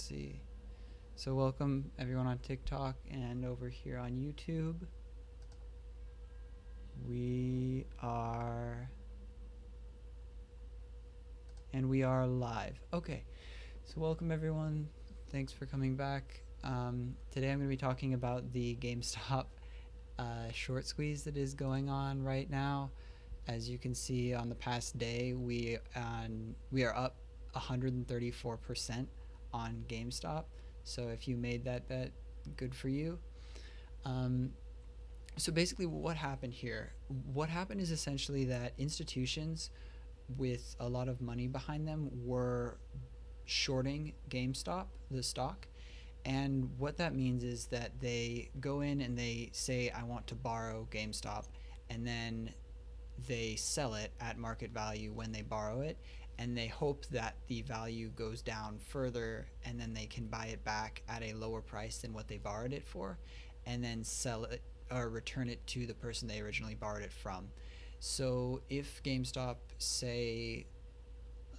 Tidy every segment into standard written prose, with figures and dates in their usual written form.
see. So welcome everyone on TikTok and over here on YouTube. We are live. Okay. So welcome everyone. Thanks for coming back. Today I'm going to be talking about the GameStop short squeeze that is going on right now. As you can see on the past day, we are up 134% on GameStop. So if you made that bet, good for you. So basically what happened here? What happened is essentially that institutions with a lot of money behind them were shorting GameStop, the stock. And what that means is that they go in and they say, I want to borrow GameStop, and then they sell it at market value when they borrow it, and they hope that the value goes down further, and then they can buy it back at a lower price than what they borrowed it for, and then sell it or return it to the person they originally borrowed it from. So if GameStop, say,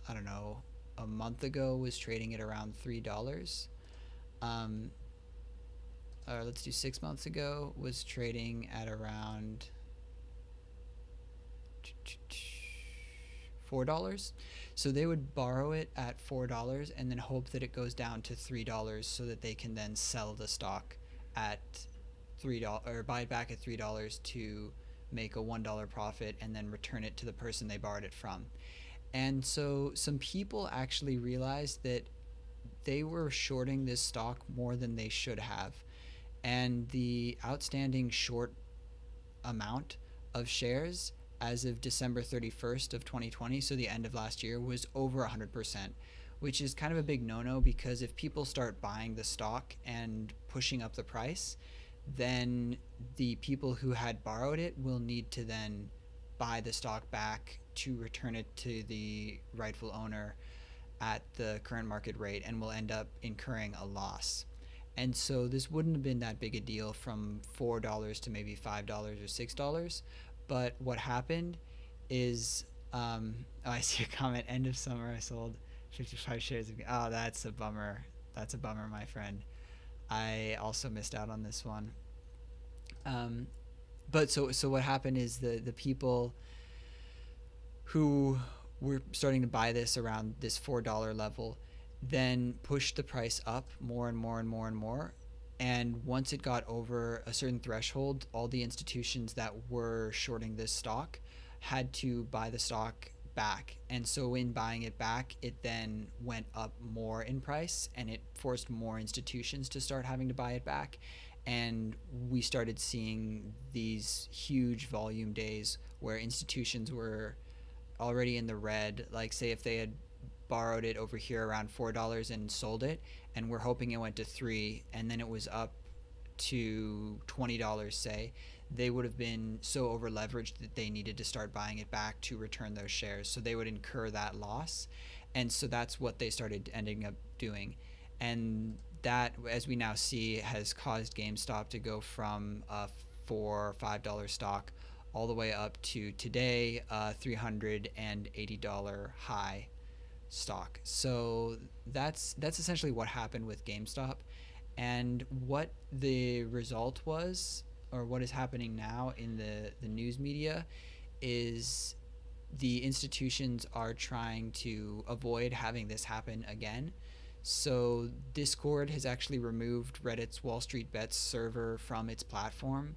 I don't know, a month ago was trading at around $3, or let's do 6 months ago, was trading at around $4. So they would borrow it at $4 and then hope that it goes down to $3 so that they can then sell the stock at $3 or buy it back at $3 to make a $1 profit and then return it to the person they borrowed it from. And so some people actually realized that they were shorting this stock more than they should have. And the outstanding short amount of shares as of December 31st of 2020, so the end of last year, was over 100%, which is kind of a big no-no, because if people start buying the stock and pushing up the price, then the people who had borrowed it will need to then buy the stock back to return it to the rightful owner at the current market rate, and will end up incurring a loss. And so this wouldn't have been that big a deal from $4 to maybe $5 or $6. But what happened is, I see a comment, end of summer I sold 55 shares of, oh, that's a bummer. That's a bummer, my friend. I also missed out on this one. But so what happened is the people who were starting to buy this around this $4 level then pushed the price up more and more and more and more. And once it got over a certain threshold, all the institutions that were shorting this stock had to buy the stock back. And so in buying it back, it then went up more in price, and it forced more institutions to start having to buy it back. And we started seeing these huge volume days where institutions were already in the red. Like, say if they had borrowed it over here around $4 and sold it, and we're hoping it went to $3, and then it was up to $20, say, they would have been so over leveraged that they needed to start buying it back to return those shares. So they would incur that loss. And so that's what they started ending up doing. And that, as we now see, has caused GameStop to go from a $4 or $5 stock all the way up to today, $380 high stock. So that's essentially what happened with GameStop. And what the result was, or what is happening now in the news media, is the institutions are trying to avoid having this happen again. So Discord has actually removed Reddit's Wall Street Bets server from its platform.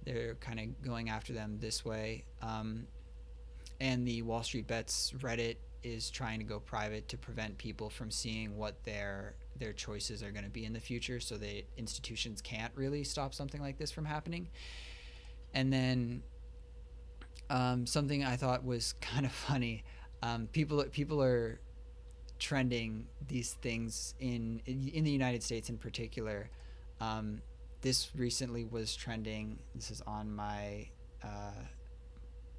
They're kind of going after them this way. And the Wall Street Bets Reddit is trying to go private to prevent people from seeing what their choices are going to be in the future, so that institutions can't really stop something like this from happening. And then something I thought was kind of funny, people are trending these things in the United States in particular. This recently was trending. This is on my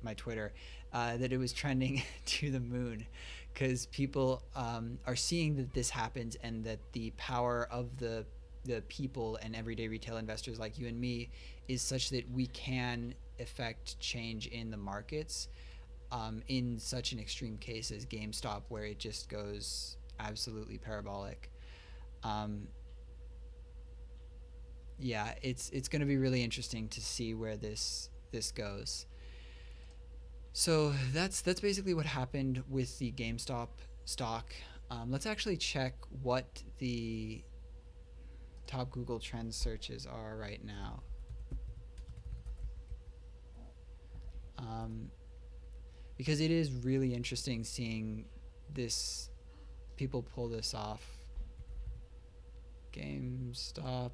my Twitter, that it was trending to the moon, because people are seeing that this happens, and that the power of the people and everyday retail investors like you and me is such that we can affect change in the markets, in such an extreme case as GameStop, where it just goes absolutely parabolic. Um, yeah, it's going to be really interesting to see where this goes. So that's basically what happened with the GameStop stock. Let's actually check what the top Google Trends searches are right now. Um, because it is really interesting seeing this people pull this off. GameStop.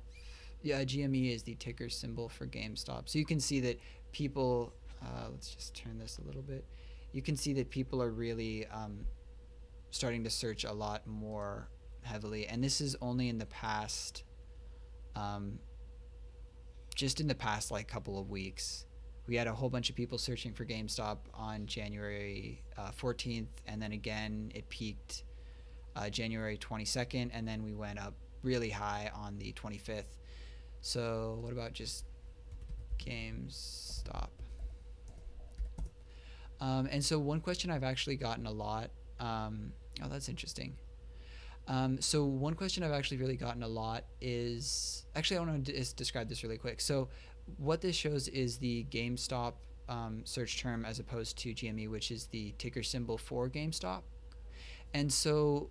Yeah, GME is the ticker symbol for GameStop. So you can see that people, let's just turn this a little bit. You can see that people are really starting to search a lot more heavily. And this is only in the past, just in the past like couple of weeks. We had a whole bunch of people searching for GameStop on January 14th, and then again it peaked January 22nd, and then we went up really high on the 25th. So what about just GameStop? And so one question I've actually gotten a lot. Oh, that's interesting. So one question I've actually really gotten a lot is actually I want to describe this really quick. So what this shows is the GameStop search term as opposed to GME, which is the ticker symbol for GameStop. And so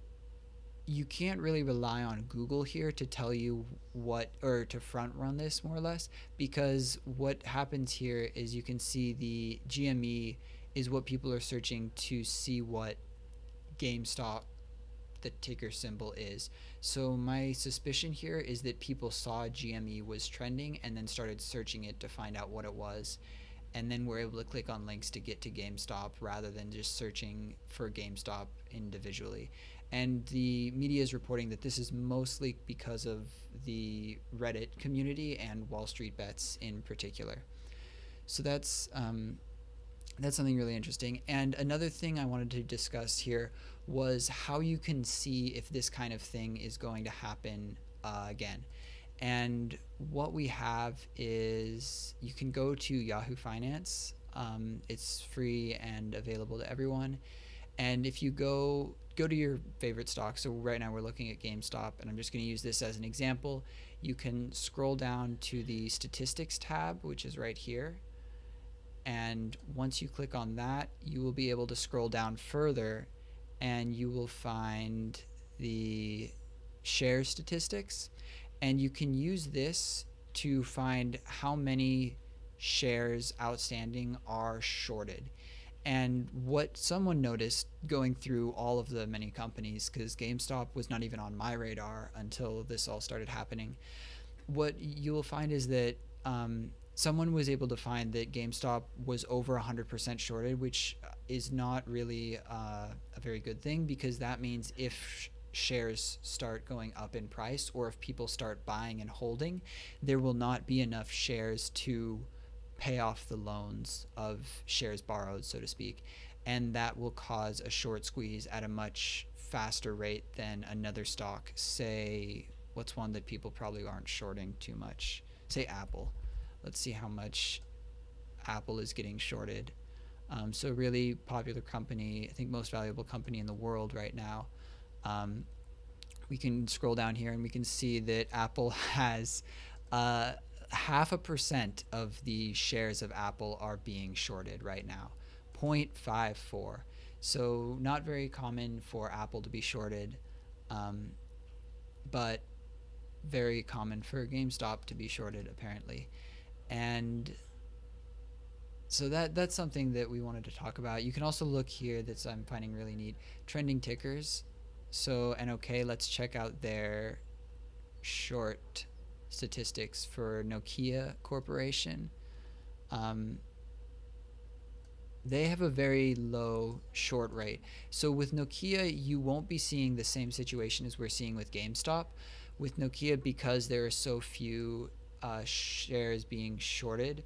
you can't really rely on Google here to tell you what, or to front run this more or less, because what happens here is you can see the GME is what people are searching to see what GameStop, the ticker symbol, is. So my suspicion here is that people saw GME was trending and then started searching it to find out what it was, and then were able to click on links to get to GameStop rather than just searching for GameStop individually. And the media is reporting that this is mostly because of the Reddit community and Wall Street Bets in particular. So that's something really interesting. And another thing I wanted to discuss here was how you can see if this kind of thing is going to happen again. And what we have is you can go to Yahoo Finance. It's free and available to everyone. And if you go to your favorite stock, so right now we're looking at GameStop, and I'm just going to use this as an example. You can scroll down to the statistics tab, which is right here. And once you click on that, you will be able to scroll down further, and you will find the share statistics. And you can use this to find how many shares outstanding are shorted. And what someone noticed going through all of the many companies, because GameStop was not even on my radar until this all started happening, what you will find is that someone was able to find that GameStop was over 100% shorted, which is not really a very good thing, because that means if shares start going up in price, or if people start buying and holding, there will not be enough shares to pay off the loans of shares borrowed, so to speak, and that will cause a short squeeze at a much faster rate than another stock. Say, what's one that people probably aren't shorting too much? Say Apple. Let's see how much Apple is getting shorted. So really popular company, I think most valuable company in the world right now. We can scroll down here and we can see that Apple has 0.5% of the shares of Apple are being shorted right now, 0.54. So not very common for Apple to be shorted, but very common for GameStop to be shorted apparently. And so that's something that we wanted to talk about. You can also look here, that I'm finding really neat, trending tickers. So NOK, let's check out their short statistics for Nokia Corporation. They have a very low short rate. So with Nokia, you won't be seeing the same situation as we're seeing with GameStop. With Nokia, because there are so few shares being shorted,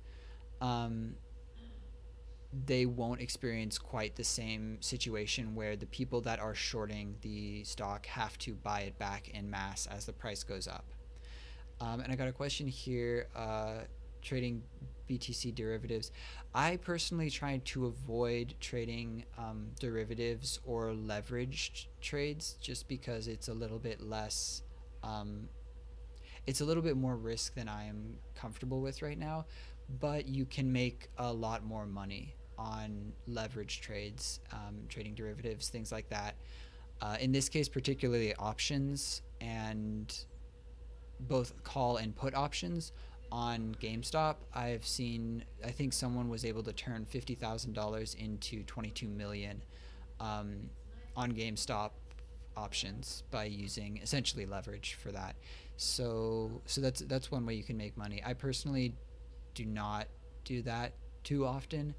they won't experience quite the same situation where the people that are shorting the stock have to buy it back in mass as the price goes up. And I got a question here, trading BTC derivatives. I personally try to avoid trading derivatives or leveraged trades, just because it's a little bit less it's a little bit more risk than I am comfortable with right now, but you can make a lot more money on leverage trades, trading derivatives, things like that. In this case, particularly options and both call and put options on GameStop. I've seen, I think someone was able to turn $50,000 into 22 million um, on GameStop options by using essentially leverage for that. So that's one way you can make money. I personally do not do that too often,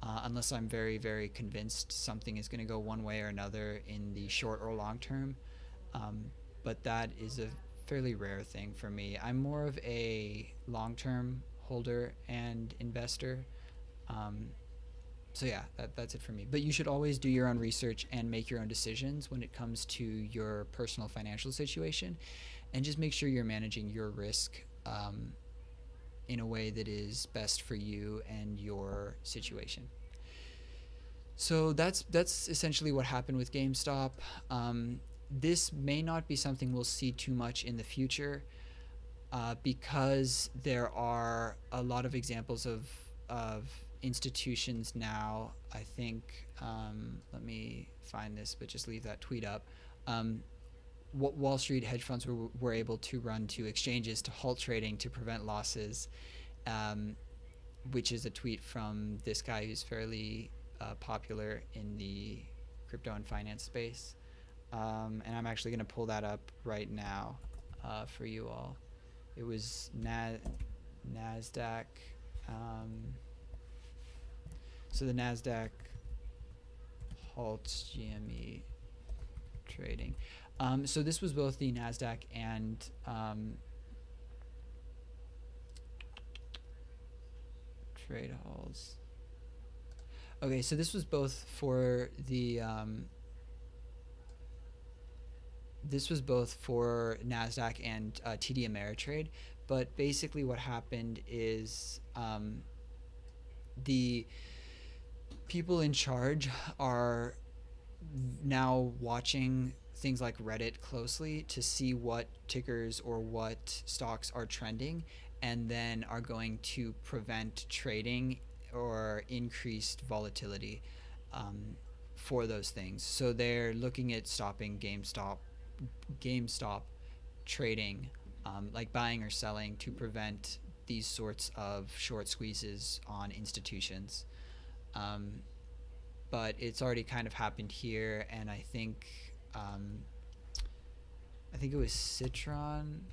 unless I'm very, very convinced something is going to go one way or another in the short or long term. Um, but that is a fairly rare thing for me. I'm more of a long term holder and investor. Um, so yeah, that's it for me. But you should always do your own research and make your own decisions when it comes to your personal financial situation, and just make sure you're managing your risk in a way that is best for you and your situation. So that's essentially what happened with GameStop. This may not be something we'll see too much in the future, because there are a lot of examples of institutions now. I think, let me find this, but just leave that tweet up. What Wall Street hedge funds were able to run to exchanges to halt trading to prevent losses, um, which is a tweet from this guy who's fairly popular in the crypto and finance space. And I'm actually going to pull that up right now for you all. It was NASDAQ. So the NASDAQ halts GME trading. So this was both the NASDAQ and trade halts. Okay, so this was both for the this was both for NASDAQ and TD Ameritrade. But basically what happened is the people in charge are now watching things like Reddit closely to see what tickers or what stocks are trending, and then are going to prevent trading or increased volatility for those things. So they're looking at stopping GameStop trading, like buying or selling, to prevent these sorts of short squeezes on institutions. But it's already kind of happened here, and I think it was Citron.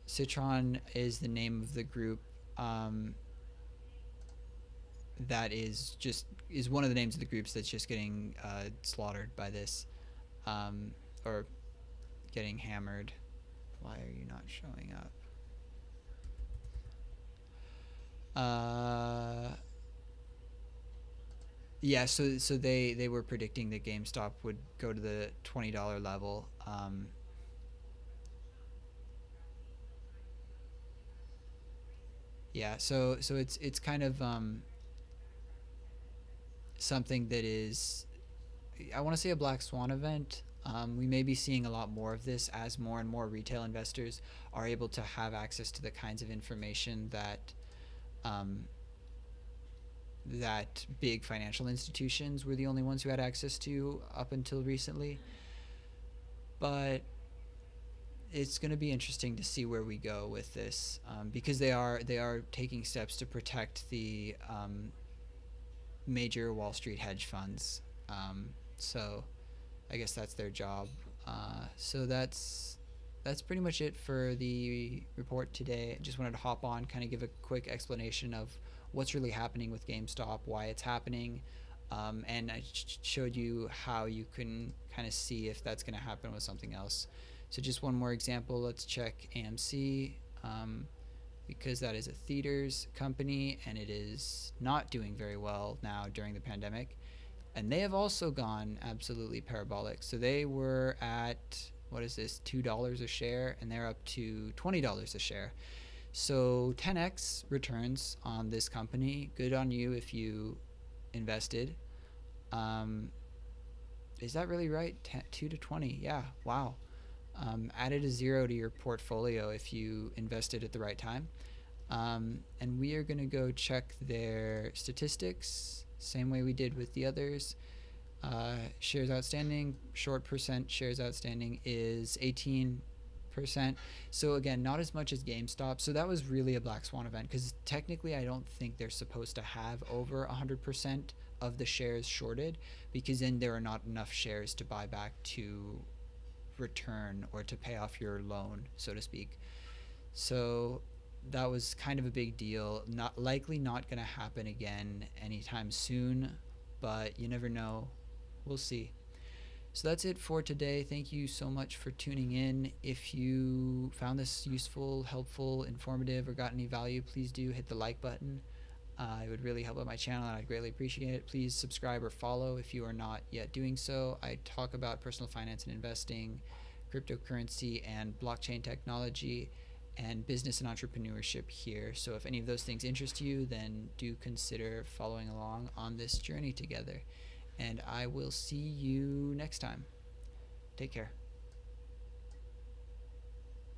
Citron is the name of the group that is one of the names of the groups that's just getting slaughtered by this, or getting hammered. Why are you not showing up? Yeah, so they were predicting that GameStop would go to the $20 level. Yeah, so it's kind of something that is, I want to say, a black swan event. We may be seeing a lot more of this as more and more retail investors are able to have access to the kinds of information that big financial institutions were the only ones who had access to up until recently. But it's going to be interesting to see where we go with this, because they are taking steps to protect the major Wall Street hedge funds. So I guess that's their job. So that's pretty much it for the report today. I just wanted to hop on, kind of give a quick explanation of what's really happening with GameStop, why it's happening, and I showed you how you can kind of see if that's going to happen with something else. So just one more example, let's check AMC, because that is a theaters company and it is not doing very well now during the pandemic. And they have also gone absolutely parabolic. So they were at, what is this, $2 a share, and they're up to $20 a share. So 10x returns on this company. Good on you if you invested. is that really right? 2 to 20. Yeah. Wow. Added a zero to your portfolio if you invested at the right time. And we are going to go check their statistics, same way we did with the others. Shares outstanding, short percent shares outstanding is 18%. So again, not as much as GameStop. So that was really a black swan event because technically I don't think they're supposed to have over 100% of the shares shorted, because then there are not enough shares to buy back to return or to pay off your loan, so to speak. So that was kind of a big deal. Not going to happen again anytime soon, but you never know. We'll see. So that's it for today. Thank you so much for tuning in. If you found this useful, helpful, informative, or got any value, please do hit the like button. It would really help out my channel and I'd greatly appreciate it. Please subscribe or follow if you are not yet doing so. I talk about personal finance and investing, cryptocurrency and blockchain technology, and business and entrepreneurship here. So if any of those things interest you, then do consider following along on this journey together. And I will see you next time. Take care.